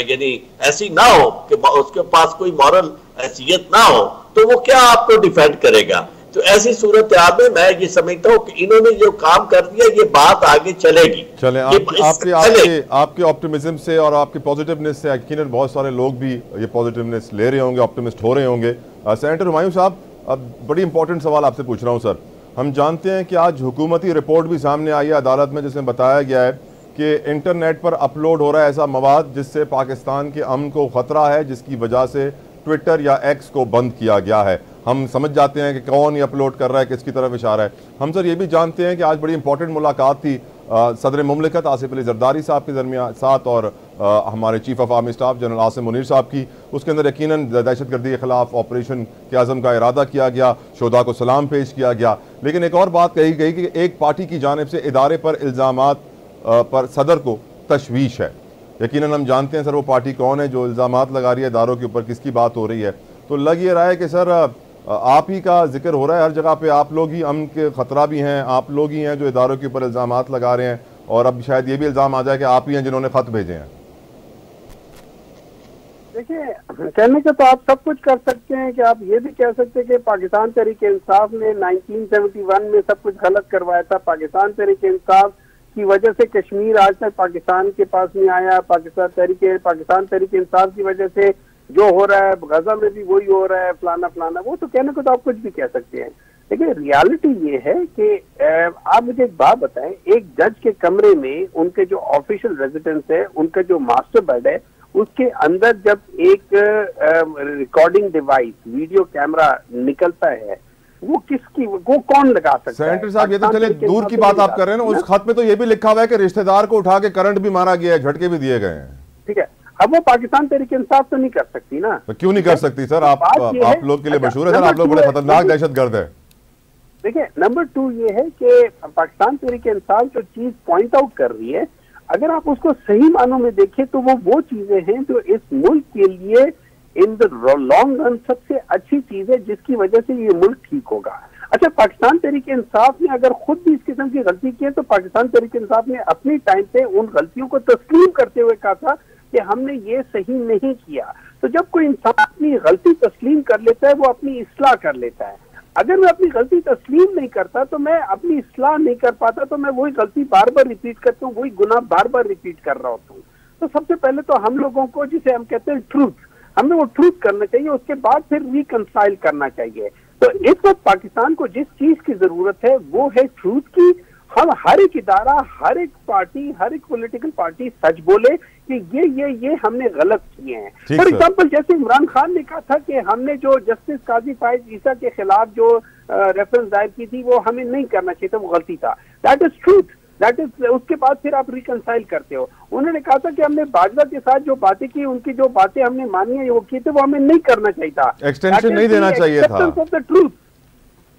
यानी ऐसी ना हो कि उसके पास कोई मॉरल हैसियत ना हो, तो वो क्या आपको डिफेंड करेगा। तो ऐसी सूरत में मैं ये समझता हूँ कि इन्होंने जो काम कर दिया ये बात आगे चलेगी। चले आपके ऑप्टिमिज्म से और आपके पॉजिटिवनेस से यकीनन बहुत सारे लोग भी ये पॉजिटिवनेस ले रहे होंगे, ऑप्टिमिस्ट हो रहे होंगे। सेनेटर हुमायूं साहब, अब बड़ी इंपॉर्टेंट सवाल आपसे पूछ रहा हूँ सर। हम जानते हैं कि आज हुकूमती रिपोर्ट भी सामने आई है अदालत में जिसमें बताया गया है कि इंटरनेट पर अपलोड हो रहा है ऐसा मवाद जिससे पाकिस्तान के अमन को ख़तरा है, जिसकी वजह से ट्विटर या एक्स को बंद किया गया है। हम समझ जाते हैं कि कौन ये अपलोड कर रहा है, किसकी तरफ इशारा है। हम सर ये भी जानते हैं कि आज बड़ी इंपॉर्टेंट मुलाकात थी सदर मुमलिकत आसिफ अली जरदारी साहब के दरमियान साथ और हमारे chief of army staff general Asim Munir साहब की। उसके अंदर यकीनन दहशतगर्दी के खिलाफ ऑपरेशन के आज़म का इरादा किया गया, शोधा को सलाम पेश किया गया। लेकिन एक और बात कही गई कि एक पार्टी की जानिब से इदारे पर इल्ज़ामात पर सदर को तशवीश है। यकीनन हम जानते हैं सर वो पार्टी कौन है जो इल्ज़ामात लगा रही है इदारों के ऊपर, किसकी बात हो रही है। तो लग ये रहा है कि सर आप ही का जिक्र हो रहा है हर जगह पे, आप लोग ही अमन के खतरा भी हैं, आप लोग ही हैं जो इदारों के ऊपर इल्ज़ामात लगा रहे हैं, और अब शायद ये भी इल्ज़ाम आ जाए कि आप ही हैं जिन्होंने खत भेजे हैं। देखिए, कहने का तो आप सब कुछ कर सकते हैं कि आप ये भी कह सकते हैं कि पाकिस्तान तहरीक इंसाफ ने 1971 में सब कुछ गलत करवाया था। पाकिस्तान तहरीक इंसाफ की वजह से कश्मीर आज तक पाकिस्तान के पास नहीं आया। पाकिस्तान तहरीक इंसाफ की वजह से जो हो रहा है गजा में भी वही हो रहा है, फलाना फलाना। वो तो कहने को तो आप कुछ भी कह सकते हैं, लेकिन रियलिटी ये है कि आप मुझे एक बात बताएं, एक जज के कमरे में उनके जो ऑफिशियल रेजिडेंस है, उनका जो मास्टर बेड है, उसके अंदर जब एक रिकॉर्डिंग डिवाइस वीडियो कैमरा निकलता है, वो कौन लगा सकता है? सेनेटर साहब ये तो चले दूर की बात आप कर रहे हैं ना, उस खत में तो ये भी लिखा हुआ है कि रिश्तेदार को उठा के करंट भी मारा गया है, झटके भी दिए गए हैं। ठीक है, अब वो पाकिस्तान तहरीक इंसाफ तो नहीं कर सकती ना। तो क्यों नहीं कर सकती सर? आप लोग के लिए मशहूर है सर, आप लोग बड़े खतरनाक दहशतगर्द है। देखिए, नंबर 2 ये है कि पाकिस्तान तहरीक इंसाफ जो चीज पॉइंट आउट कर रही है, अगर आप उसको सही मानों में देखें तो वो चीजें हैं जो इस मुल्क के लिए इन द लॉन्ग रन सबसे अच्छी चीज है, जिसकी वजह से ये मुल्क ठीक होगा। अच्छा, पाकिस्तान तहरीक इंसाफ ने अगर खुद भी इस किस्म की गलती की है तो पाकिस्तान तहरीक इंसाफ ने अपनी टाइम पे उन गलतियों को तस्लीम करते हुए कहा था कि हमने ये सही नहीं किया। तो जब कोई इंसान अपनी गलती तस्लीम कर लेता है, वो अपनी इस्लाह कर लेता है। अगर मैं अपनी गलती तस्लीम नहीं करता तो मैं अपनी इस्लाह नहीं कर पाता, तो मैं वही गलती बार बार रिपीट करता हूँ, वही गुनाह बार बार रिपीट कर रहा होता हूँ। तो सबसे पहले तो हम लोगों को, जिसे हम कहते हैं ट्रूथ, हमें वो ट्रूथ करना चाहिए, उसके बाद फिर रिकंसाइल करना चाहिए। तो इस वक्त पाकिस्तान को जिस चीज की जरूरत है वो है ट्रूथ की। हम हर एक इदारा, हर एक पार्टी, हर एक पॉलिटिकल पार्टी सच बोले कि ये हमने गलत किए हैं। फॉर एग्जाम्पल जैसे इमरान खान ने कहा था कि हमने जो जस्टिस काजी फायज ईसा के खिलाफ जो रेफरेंस दायर की थी वो हमें नहीं करना चाहिए था, वो गलती था। That is truth, that is. उसके बाद फिर आप रिकंसाइल करते हो। उन्होंने कहा था कि हमने बाजवा के साथ जो बातें की, उनकी जो बातें हमने मानी है वो की थे, वो हमें नहीं करना चाहिए था, एक्सटेंशन नहीं देना चाहिए था, ऑफ द ट्रूथ,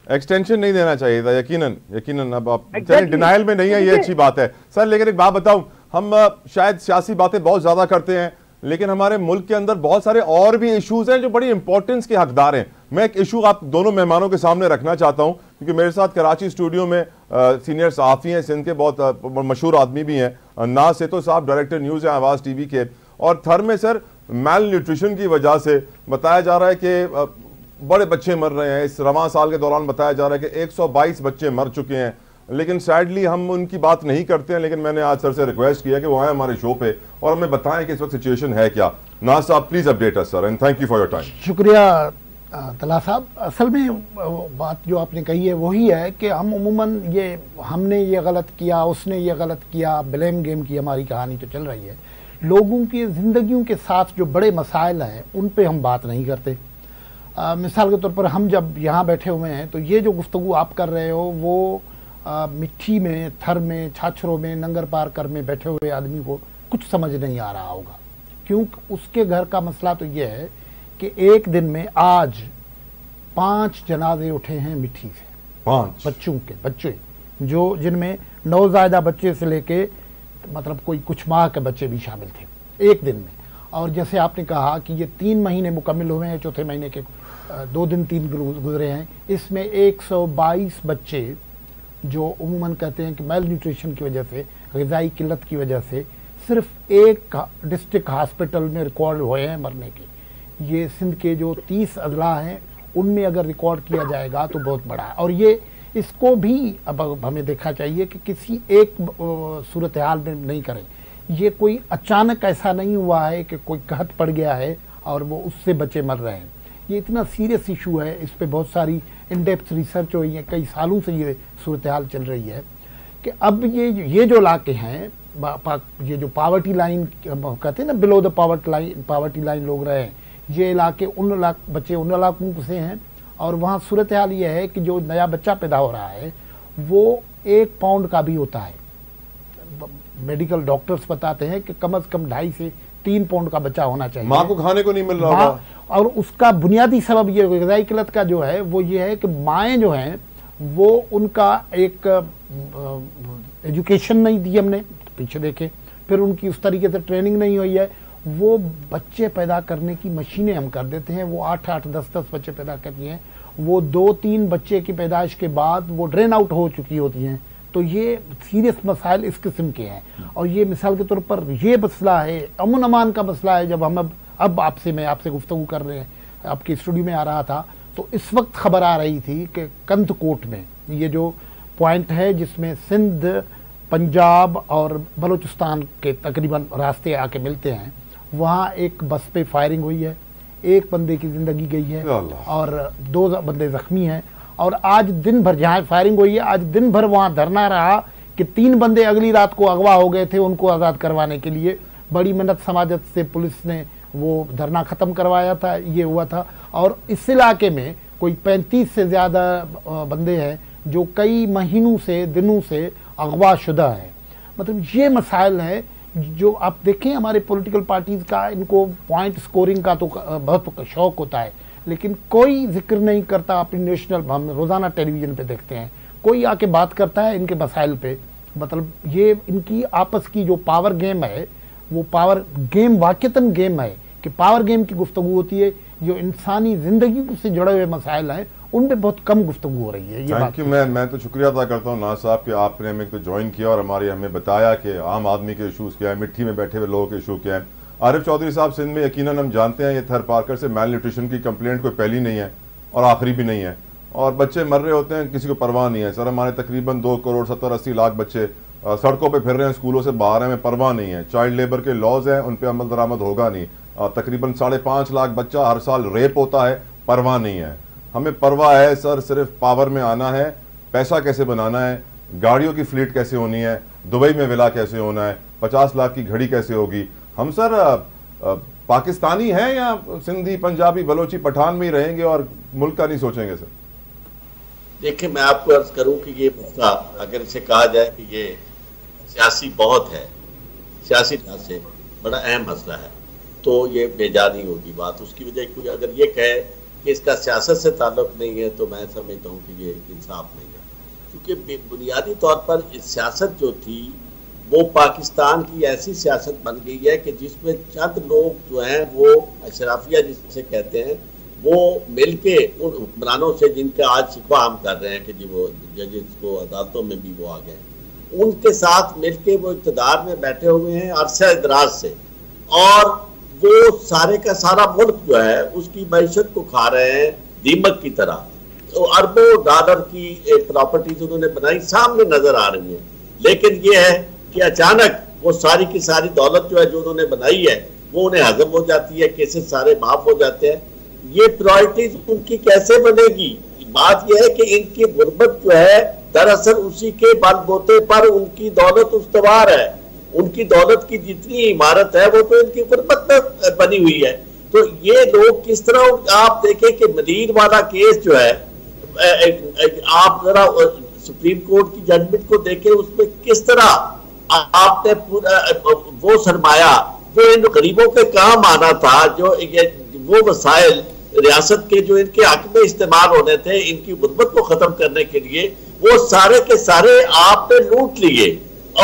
एक्सटेंशन नहीं देना चाहिए था। यकीनन अब आप डिनाइल में नहीं है, ये अच्छी बात है सर। लेकिन एक बात बताऊं, हम शायद सियासी बातें बहुत ज्यादा करते हैं, लेकिन हमारे मुल्क के अंदर बहुत सारे और भी इश्यूज हैं जो बड़ी इंपॉर्टेंस के हकदार हैं। मैं एक इशू आप दोनों मेहमानों के सामने रखना चाहता हूं, क्योंकि मेरे साथ कराची स्टूडियो में सीनियर सहाफ़ी हैं, सिंध के बहुत मशहूर आदमी भी हैं, ना सेतो साहब डायरेक्टर न्यूज़ हैं आवाज़ टीवी के। और थर में सर मेल न्यूट्रिशन की वजह से बताया जा रहा है कि बड़े बच्चे मर रहे हैं। इस रवां साल के दौरान बताया जा रहा है कि 122 बच्चे मर चुके हैं, लेकिन सैडली हम उनकी बात नहीं करते हैं। लेकिन मैंने आज सर से रिक्वेस्ट किया कि वो आए हमारे शो पे और हमें बताएं कि इस वक्त सिचुएशन है क्या। नाज साहब please update us sir, and thank you for your time. शुक्रिया तला साहब। असल में बात जो आपने कही है वही है कि हम उमूमन हमने ये गलत किया, उसने ये गलत किया, ब्लेम गेम की हमारी कहानी तो चल रही है। लोगों की ज़िंदगियों के साथ जो बड़े मसाइल हैं उन पे हम बात नहीं करते। मिसाल के तौर पर हम जब यहाँ बैठे हुए हैं तो ये जो गुफ्तगू आप कर रहे हो वो मिट्टी में, थर में, छाछरों में, नंगर पार कर में बैठे हुए आदमी को कुछ समझ नहीं आ रहा होगा, क्योंकि उसके घर का मसला तो ये है कि एक दिन में आज 5 जनाजे उठे हैं मिट्टी से, 5 बच्चे जो जिनमें नौज़ायदा बच्चे से लेके मतलब कोई कुछ माह के बच्चे भी शामिल थे एक दिन में। और जैसे आपने कहा कि ये 3 महीने मुकम्मिल हुए हैं, चौथे महीने के 2 दिन 3 गुजरे हैं, इसमें 122 बच्चे जो उमूमन कहते हैं कि मेल न्यूट्रिशन की वजह से, ग़िज़ाई किल्लत की वजह से सिर्फ एक डिस्ट्रिक्ट हॉस्पिटल में रिकॉर्ड हुए हैं मरने के। ये सिंध के जो 30 अजला हैं उनमें अगर रिकॉर्ड किया जाएगा तो बहुत बड़ा है। और ये इसको भी अब हमें देखना चाहिए कि किसी एक सूरत हाल में नहीं करें। ये कोई अचानक ऐसा नहीं हुआ है कि कोई कहत पड़ गया है और वो उससे बच्चे मर रहे हैं। ये इतना सीरियस इशू है, इस पे बहुत सारी इन डेप्थ रिसर्च हुई है, कई सालों से ये सूरत हाल चल रही है कि अब ये जो इलाके हैं, ये जो पावर्टी लाइन कहते हैं ना, बिलो द पावर्टी लाइन लोग रहे हैं, ये इलाके बच्चे उन इलाकों से हैं। और वहाँ सूरत हाल ये है कि जो नया बच्चा पैदा हो रहा है वो 1 पाउंड का भी होता है। मेडिकल डॉक्टर्स बताते हैं कि कम से कम 2.5 से 3 पाउंड का बच्चा होना चाहिए। माँ को खाने को नहीं मिल रहा होगा। और उसका बुनियादी सबब ये ग़िज़ाई किल्लत का जो है वो ये है कि माएँ जो हैं वो उनका एक एजुकेशन नहीं दी हमने, पीछे देखे, फिर उनकी उस तरीके से ट्रेनिंग नहीं हुई है। वो बच्चे पैदा करने की मशीनें हम कर देते हैं, वो 8-8, 10-10 बच्चे पैदा करती हैं, वो 2-3 बच्चे की पैदाइश के बाद वो ड्रेन आउट हो चुकी होती हैं। तो ये सीरियस मसाइल इस किस्म के हैं। और ये मिसाल के तौर पर ये मसला है, अमन अमान का मसला है। जब हम अब मैं आपसे गुफ्तगू कर रहे हैं, आपके स्टूडियो में आ रहा था तो इस वक्त खबर आ रही थी कि कंथकोट में, ये जो पॉइंट है जिसमें सिंध, पंजाब और बलूचिस्तान के तकरीबन रास्ते आके मिलते हैं, वहाँ एक बस पे फायरिंग हुई है, 1 बंदे की ज़िंदगी गई है और 2 बंदे ज़ख्मी हैं। और आज दिन भर जहाँ फायरिंग हुई है, आज दिन भर वहाँ धरना रहा कि 3 बंदे अगली रात को अगवा हो गए थे, उनको आज़ाद करवाने के लिए बड़ी मेहनत समाजत से पुलिस ने वो धरना ख़त्म करवाया था, ये हुआ था। और इस इलाके में कोई 35 से ज़्यादा बंदे हैं जो कई महीनों से, दिनों से अगवा शुदा हैं। मतलब ये मसाइल हैं जो आप देखें, हमारे पॉलिटिकल पार्टीज़ का इनको पॉइंट स्कोरिंग का तो बहुत शौक़ होता है, लेकिन कोई जिक्र नहीं करता। अपनी नेशनल, हम रोज़ाना टेलीविज़न पे देखते हैं, कोई आके बात करता है इनके मसाइल पे। मतलब ये इनकी आपस की जो पावर गेम है, वो पावर गेम वाक़तन गेम है कि पावर गेम की गुफ्तगू होती है। जो इंसानी ज़िंदगी से जुड़े हुए मसाइल हैं उन पर बहुत कम गुफ्तगू हो रही है। ये बात मैं तो शुक्रिया अदा करता हूँ नाज साहब कि आपने हमें तो ज्वाइन किया और हमें बताया कि आम आदमी के इशूज़ क्या है, मिट्टी में बैठे हुए लोगों के इशू क्या है। आरिफ चौधरी साहब, सिंध में यकीनन हम जानते हैं ये थर पार्कर से मेल न्यूट्रिशन की कंप्लेंट कोई पहली नहीं है और आखिरी भी नहीं है, और बच्चे मर रहे होते हैं, किसी को परवाह नहीं है। सर हमारे तकरीबन 2 करोड़ 70-80 लाख बच्चे सड़कों पे फिर रहे हैं, स्कूलों से बाहर हैं, परवाह नहीं है। चाइल्ड लेबर के लॉज हैं, उन पर अमल दरामद होगा नहीं। तकरीबन 5.5 लाख बच्चा हर साल रेप होता है, परवाह नहीं है। हमें परवाह है सर सिर्फ पावर में आना है, पैसा कैसे बनाना है, गाड़ियों की फ्लीट कैसे होनी है, दुबई में विला कैसे होना है, 50 लाख की घड़ी कैसे होगी। हम सर पाकिस्तानी हैं या सिंधी, पंजाबी, बलोची, पठान में ही रहेंगे और मुल्क का नहीं सोचेंगे सर? देखिए, मैं आपको अर्ज करूं कि ये मसला अगर इसे कहा जाए कि ये सियासी बहुत है, सियासी लिहाज से बड़ा अहम मसला है, तो ये बेजा नहीं होगी बात। उसकी वजह कोई अगर ये कहे कि इसका सियासत से ताल्लुक नहीं है तो मैं समझता हूँ कि ये इंसाफ नहीं है, क्योंकि बुनियादी तौर पर सियासत जो थी वो पाकिस्तान की ऐसी सियासत बन गई है कि जिसमें चंद लोग जो हैं वो अशराफिया जिसे कहते हैं वो मिलके उन हुक्मरानों से जिनका आज शिकवा हम कर रहे हैं कि जी वो जजेस को अदालतों में भी वो आ गए, उनके साथ मिलके वो इक़्तिदार में बैठे हुए हैं अरसा दराज से, और वो सारे का सारा मुल्क जो है उसकी मैशत को खा रहे हैं दीमक की तरह। तो अरबों डॉलर की प्रॉपर्टीज उन्होंने बनाई, सामने नजर आ रही है, लेकिन ये है कि अचानक वो सारी की सारी दौलत जो है जो उन्होंने बनाई है वो उन्हें हजम हो जाती है, केसेस सारे माफ हो जाते हैं। ये प्रायोरिटीज उनकी कैसे बनेगी? बात यह है कि इनकी गुर्बत जो है दरअसल उसी के बलबूते पर उनकी दौलत उस्तवार है। उनकी दौलत की जितनी इमारत है वो तो इनकी गुर्बत में बनी हुई है। तो ये लोग किस तरह, आप देखें कि मदीर वाला केस जो है, आप जरा सुप्रीम कोर्ट की जजमेंट को देखें, उसमें किस तरह आपने पूरा वो सरमाया जो इन गरीबों के काम आना था, जो वो वसाइल रियासत के जो इनके हक में इस्तेमाल होने थे इनकी गुर्बत को खत्म करने के लिए, वो सारे के सारे आपने लूट लिए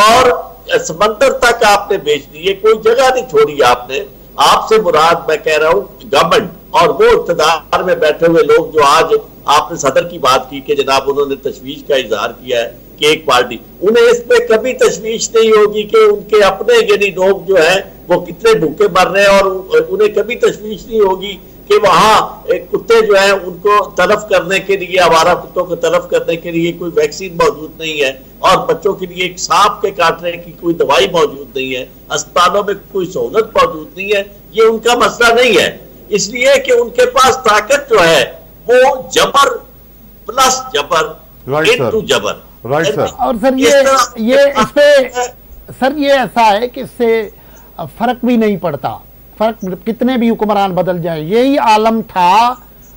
और समंदर तक आपने बेच दिए, कोई जगह नहीं छोड़ी आपने। आपसे मुराद मैं कह रहा हूँ गवर्नमेंट और वो इक़्तिदार में बैठे हुए लोग जो आज आपने सदर की बात की कि जनाब उन्होंने तशवीश का इजहार किया है कि एक पार्टी, उन्हें इस पे कभी तशवीश नहीं होगी कि उनके अपने यानी लोग जो है वो कितने भूखे मर रहे हैं, और उन्हें कभी तशवीश नहीं होगी कि वहाँ कुत्ते जो है उनको तलफ करने के लिए, आवारा कुत्तों को तलफ करने के लिए कोई वैक्सीन मौजूद नहीं है, और बच्चों के लिए एक सांप के काटने की कोई दवाई मौजूद नहीं है, अस्पतालों में कोई सहूलत मौजूद नहीं है। ये उनका मसला नहीं है, इसलिए कि उनके पास ताकत जो है वो जबर प्लस जबर इनटू जबर। और सर ये इस पे सर ये ऐसा है कि इससे फर्क भी नहीं पड़ता, फर्क कितने भी हुक्मरान बदल जाए। यही आलम था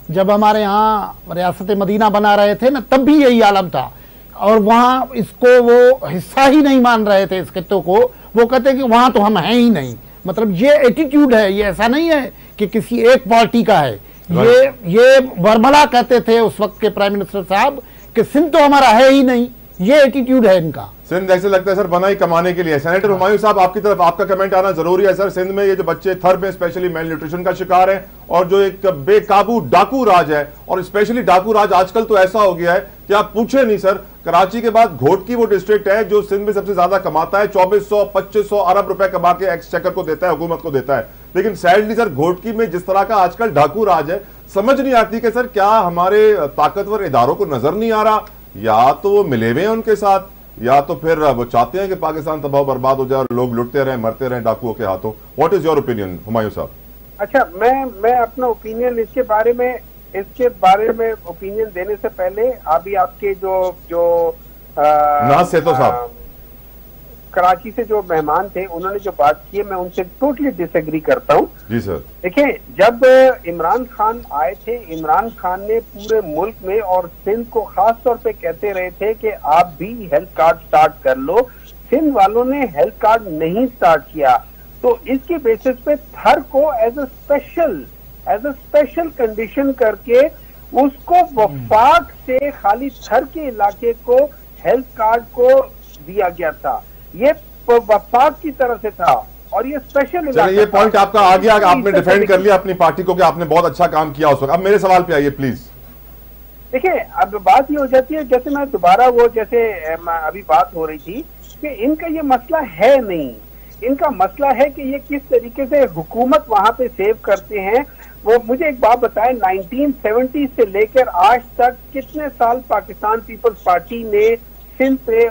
जब हमारे यहाँ रियासत मदीना बना रहे थे ना, तब भी यही आलम था, और वहाँ इसको वो हिस्सा ही नहीं मान रहे थे इस खित्तों को। वो कहते कि वहाँ तो हम हैं ही नहीं। मतलब ये एटीट्यूड है, ये ऐसा नहीं है कि किसी एक पार्टी का है। ये वर्मला कहते थे उस वक्त के प्राइम मिनिस्टर साहब कि सिंध तो हमारा है ही नहीं। ये एटीट्यूड है इनका। सिंध ऐसे लगता है सर बना ही कमाने के लिए। सेनेटर हुमायूं साहब, आपकी तरफ आपका कमेंट आना जरूरी है सर। सिंध में ये जो बच्चे थर में स्पेशली मेल न्यूट्रिशन का शिकार है और जो एक बेकाबू डाकू राज है, और स्पेशली डाकू राज आजकल तो ऐसा हो गया है कि आप पूछे नहीं सर। कराची के बाद घोटकी वो डिस्ट्रिक्ट है जो सिंध में सबसे ज्यादा कमाता है, 2400-2500 अरब रुपए कमा के एक्सचेकर को देता है, हुकूमत को देता है। लेकिन सैडली सर घोटकी में जिस तरह का आजकल डाकू राज है, समझ नहीं आती कि सर क्या हमारे ताकतवर इदारों को नजर नहीं आ रहा, या तो वो मिले हुए हैं उनके साथ, या तो फिर वो चाहते हैं कि पाकिस्तान तबाह बर्बाद हो जाए और लोग लुटते रहें, मरते रहें डाकुओं के हाथों। What is your opinion Humayun साहब? अच्छा, मैं अपना ओपिनियन इसके बारे में ओपिनियन देने से पहले अभी आपके जो साहब कराची से जो मेहमान थे उन्होंने जो बात की है मैं उनसे टोटली डिसएग्री करता हूँ। जी सर। देखिए, जब इमरान खान आए थे, इमरान खान ने पूरे मुल्क में और सिंध को खास तौर पे कहते रहे थे कि आप भी हेल्थ कार्ड स्टार्ट कर लो। सिंध वालों ने हेल्थ कार्ड नहीं स्टार्ट किया, तो इसके बेसिस पे थर को एज अ स्पेशल कंडीशन करके उसको वफाक से खाली थर के इलाके को हेल्थ कार्ड को दिया गया था। ये वफाक की तरफ से था और ये स्पेशल इलाका। ये पॉइंट आपका आ गया, आपने डिफेंड कर लिया अपनी पार्टी को कि आपने बहुत अच्छा काम किया उस वक्त। अब मेरे सवाल पे आइए प्लीज। देखिए, अब बात ये हो जाती है, जैसे मैं दोबारा वो जैसे अभी बात हो रही थी कि इनका ये मसला है नहीं, इनका मसला है कि ये किस तरीके से हुकूमत वहां पे सेव करते हैं। वो मुझे एक बात बताएं, 1970 से लेकर आज तक कितने साल पाकिस्तान पीपल्स पार्टी ने सिंध पे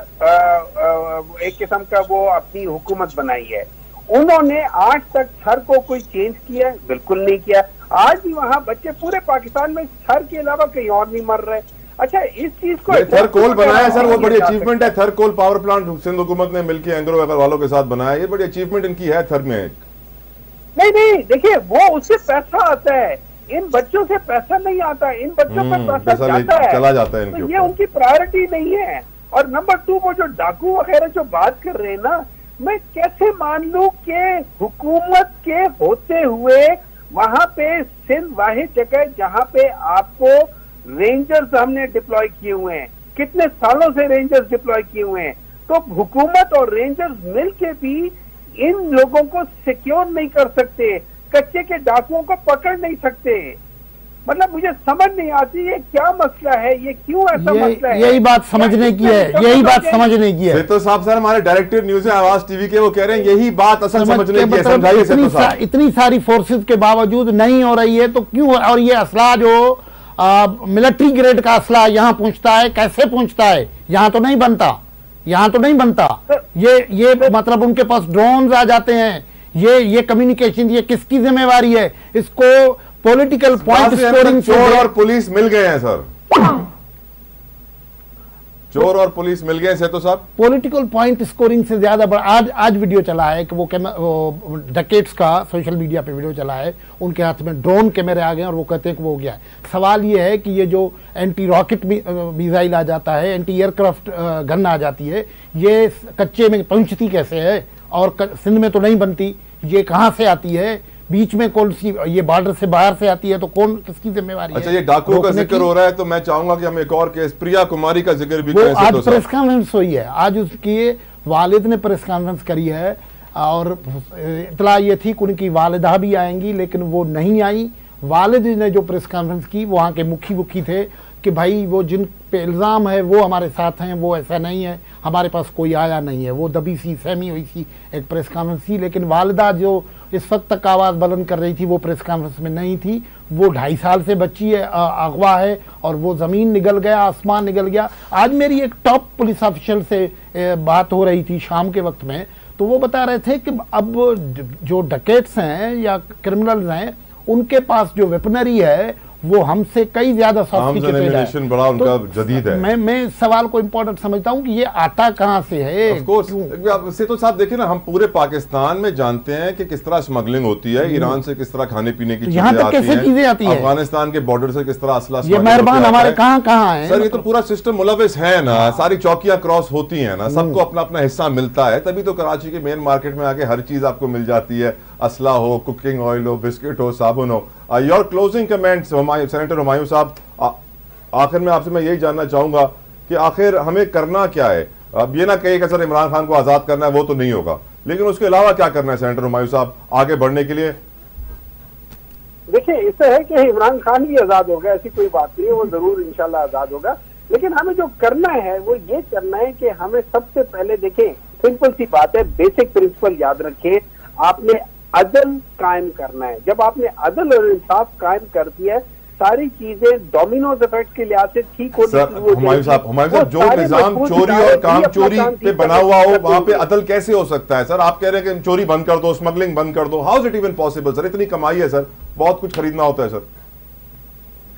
एक किस्म का वो अपनी हुकूमत बनाई है, उन्होंने आज तक थर को कोई चेंज किया? बिल्कुल नहीं किया। आज भी वहाँ बच्चे पूरे पाकिस्तान में थर के अलावा कहीं और नहीं मर रहे। अच्छा, इस चीज को थर कोल बनाया सर, वो बड़ी अचीवमेंट है। थर कोल पावर प्लांट सिंध हुकूमत ने मिलकर एंग्रो वालों के साथ बनाया, ये बड़ी अचीवमेंट इनकी है थर में। नहीं, देखिए वो उससे पैसा आता है, इन बच्चों से पैसा नहीं आता, इन बच्चों पर पैसा जाता है, चला जाता है, तो ये उनकी प्रायोरिटी नहीं है। और नंबर 2, वो जो डाकू वगैरह जो बात कर रहे हैं ना, मैं कैसे मान लूं कि हुकूमत के होते हुए वहां पे सिंध वाहिद जगह जहां पे आपको रेंजर्स हमने डिप्लॉय किए हुए हैं, कितने सालों से रेंजर्स डिप्लॉय किए हुए हैं, तो हुकूमत और रेंजर्स मिलके भी इन लोगों को सिक्योर नहीं कर सकते, कच्चे के डाकुओं को पकड़ नहीं सकते। मतलब मुझे समझ नहीं आती ये क्या मसला है, ये क्यों ऐसा मसला है। यही बात समझने की है, यही बात समझने की है। तो साहब सर हमारे डायरेक्टर न्यूज है आवाज टीवी के, वो कह रहे हैं यही बात असल समझने की है। समझाइए। इतनी सारी फोर्सेस के बावजूद नहीं हो रही है तो क्यों? और ये असला जो मिलिट्री ग्रेड का असला यहाँ पहुंचता है, कैसे पहुंचता है? यहाँ तो नहीं बनता, यहाँ तो नहीं बनता। ये मतलब उनके पास ड्रोन्स आ जाते हैं, ये कम्युनिकेशन, ये किसकी जिम्मेवारी है? इसको पॉलिटिकल पॉइंट स्कोरिंग। चोर और पुलिस मिल गए हैं सर, चोर और पुलिस मिल गए सेतो साहब। पॉलिटिकल पॉइंट स्कोरिंग से ज्यादा आज वीडियो चला है कि वो डकेट्स का सोशल मीडिया पे वीडियो चला है, उनके हाथ में ड्रोन कैमरे आ गए और वो कहते हैं कि वो हो गया है। सवाल ये है कि ये जो एंटी रॉकेट मिसाइल आ जाता है, एंटी एयरक्राफ्ट गन आ जाती है, ये कच्चे में पहुंचती कैसे है? और सिंध में तो नहीं बनती, ये कहाँ से आती है? बीच में कौन सी, ये बॉर्डर से बाहर से आती है तो कौन, किसकी जिम्मेवारी है? अच्छा, ये डाकुओं का जिक्र हो रहा है तो मैं चाहूंगा कि हम एक और केस प्रिया कुमारी का जिक्र भी करें। आज प्रेस कॉन्फ्रेंस हुई है, आज उसकी वालिद ने प्रेस कॉन्फ्रेंस करी है और इतला ये थी कि उनकी वालिदा भी आएंगी, लेकिन वो नहीं आई। वालिद ने जो प्रेस कॉन्फ्रेंस की, वहाँ के मुखी थे कि भाई वो जिन पे इल्ज़ाम है वो हमारे साथ हैं, वो ऐसा नहीं है, हमारे पास कोई आया नहीं है। वो दबी सी सहमी हुई सी एक प्रेस कॉन्फ्रेंस थी, लेकिन वालिदा जो इस वक्त तक आवाज़ बुलंद कर रही थी वो प्रेस कॉन्फ्रेंस में नहीं थी। वो 2.5 साल से बच्ची है, अगवा है, और वो ज़मीन निगल गया, आसमान निगल गया। आज मेरी एक टॉप पुलिस ऑफिशियल से बात हो रही थी शाम के वक्त में, तो वो बता रहे थे कि अब जो डकेट्स हैं या क्रिमिनल्स हैं, उनके पास जो वेपनरी है वो हमसे कई ज्यादा सॉफिस्टिकेटेड है, बड़ा उनका जदीद है। मैं सवाल को इंपॉर्टेंट समझता हूं कि ये आता कहां से है। ऑफ कोर्स से तो साहब देखिए ना, हम पूरे पाकिस्तान में जानते हैं कि किस तरह स्मगलिंग होती है, ईरान से किस तरह खाने पीने की चीजें आती हैं, अफगानिस्तान के बॉर्डर से किस तरह असला, ये मेहरबान हमारे कहां है सर। ये तो पूरा सिस्टम मुलविस है ना, सारी चौकियां क्रॉस होती है ना, सबको अपना अपना हिस्सा मिलता है, तभी तो कराची के मेन मार्केट में आके हर चीज आपको मिल जाती है, असला हो, कुकिंग ऑयल हो, बिस्किट हो, साबुन हो। Your closing comments senator Humayun साहब, आखिर में आपसे मैं यही जानना चाहूंगा कि आखिर हमें करना क्या है? अब ये ना कहिए कि सर इमरान खान को आजाद करना है, वो तो नहीं होगा, लेकिन उसके अलावा क्या करना है सेनेटर हुमायूं साहब आगे बढ़ने के लिए? देखिए, इससे है कि इमरान खान भी आजाद होगा, ऐसी कोई बात नहीं है, वो जरूर इंशाल्लाह आजाद होगा, लेकिन हमें जो करना है वो ये करना है कि हमें सबसे पहले देखें, सिंपल सी बात है, बेसिक प्रिंसिपल याद रखें, आपने अदल कायम करना है। जब आपने अदल और इंसाफ कायम कर दिया है, सारी चीजें डोमिनोज इफेक्ट के लिहाज से ठीक होने शुरू हो जाएगी। जो निजाम चोरी और काम चोरी पे बना हुआ हो, वहां पे अदल कैसे हो सकता है सर? आप कह रहे हैं कि चोरी बंद कर दो, स्मगलिंग बंद कर दो, how is it even possible sir? इतनी कमाई है सर, बहुत कुछ खरीदना होता है सर।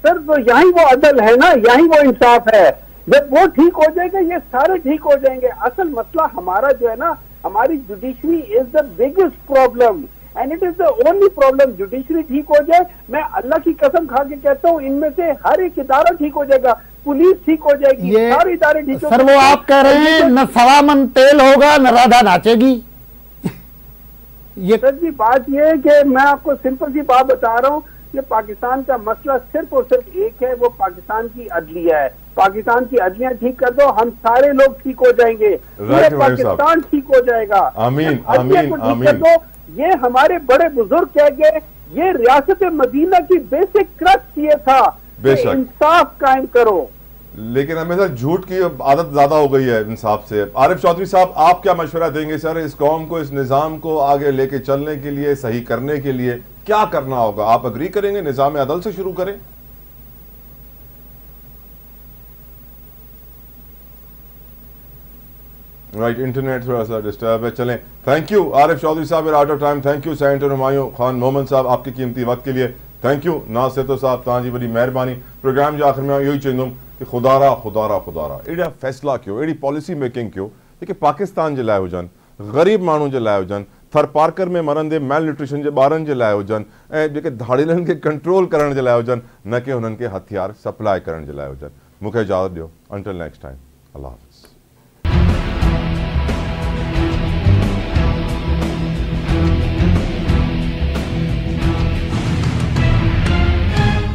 तो यही वो अदल है ना, यही वो इंसाफ है। जब वो ठीक हो जाएगा, ये सारे ठीक हो जाएंगे। असल मसला हमारा जो है ना, हमारी judiciary is the biggest problem and it is the only problem. Judiciary ठीक हो जाए, मैं अल्लाह की कसम खा के कहता हूँ, इनमें से हर एक इदारा ठीक हो जाएगा, पुलिस ठीक हो जाएगी, सारे इदारे ठीक हो। सर वो आप कह रहे हैं न सवा मन तेल होगा न राधा नाचेगी। ये सर जी बात ये है कि मैं आपको सिंपल सी बात बता रहा हूँ, ये पाकिस्तान का मसला सिर्फ और सिर्फ एक है, वो पाकिस्तान की अदलिया है। पाकिस्तान की अदलियां ठीक कर दो, हम सारे लोग ठीक हो जाएंगे, पूरे पाकिस्तान ठीक हो जाएगा। आमीन आमीन आमीन। ये हमारे बड़े बुजुर्ग कह गए, ये रियासत मदीना की बेसिक क्रक्स ये था, इंसाफ कायम करो। लेकिन हमें सर झूठ की आदत ज्यादा हो गई है इंसाफ से। आरिफ चौधरी साहब, आप क्या मशवरा देंगे सर इस कौम को, इस निजाम को आगे लेके चलने के लिए, सही करने के लिए क्या करना होगा? आप अग्री करेंगे निजाम अदल से शुरू करें? राइट, इंटरनेट थोड़ा सा डिस्टर्ब है। चलें, thank you Arif Chaudhary sahab, out of time. Thank you senator Humayun Khan Mohammad sahab, आपके कीमती वक्त के लिए थैंक यू। नासिर साहब तव्हांजी वॾी महिरबानी। प्रोग्राम जे आख़िर में इहो ई चवंदुमि कि खुदारा खुदारा खुदारा अहिड़ा फ़ैसिला कयो, अहिड़ी पॉलिसी मेकिंग कयो जेके पाकिस्तान जे लाइ हुजनि, ग़रीब माण्हू जे लाइ हुजनि, थर पार्कर में मरंदे मेल न्यूट्रिशन जे ॿारनि जे लाइ हुजनि, ऐं जेके धाड़ेलनि खे कंट्रोल करण जे लाइ हुजनि, न कि हुननि खे हथियार सप्लाई करण जे लाइ हुजनि। मूंखे इजाज़त ॾियो, अंटिल नेक्स्ट टाइम, अल्लाह हाफ़िज़।